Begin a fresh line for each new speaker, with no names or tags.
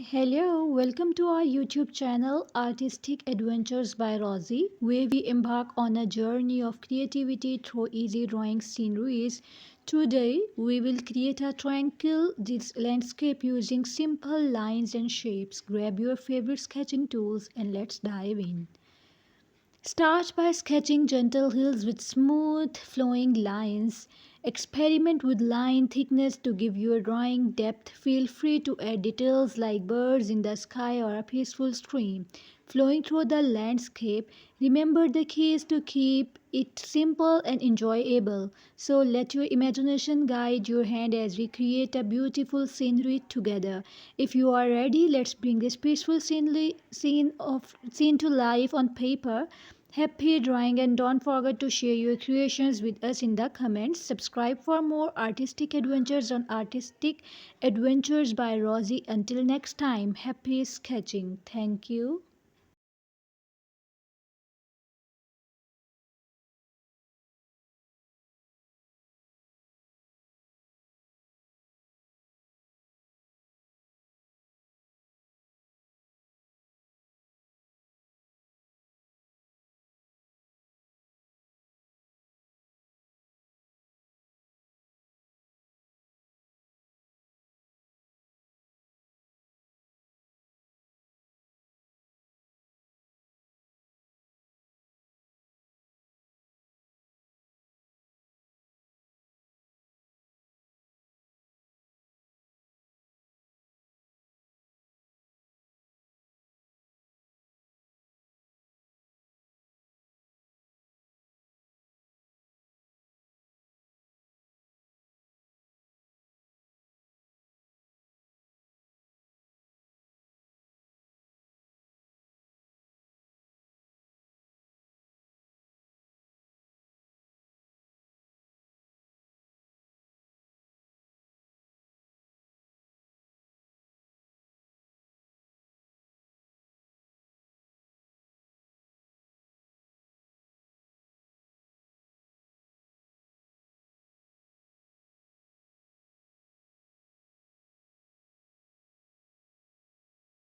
Hello, welcome to our YouTube channel Artistic Adventures by Rosie, where we embark on a journey of creativity through easy drawing sceneries. Today, we will create a tranquil landscape using simple lines and shapes. Grab your favorite sketching tools and let's dive in. Start by sketching gentle hills with smooth flowing lines. Experiment with line thickness to give your drawing depth. Feel free to add details like birds in the sky or a peaceful stream flowing through the landscape. Remember, the key is to keep it simple and enjoyable. So let your imagination guide your hand as we create a beautiful scenery together. If you are ready, let's bring this peaceful scene to life on paper. Happy drawing, and don't forget to share your creations with us in the comments. Subscribe for more artistic adventures on Artistic Adventures by Rosie. Until next time, happy sketching. Thank you.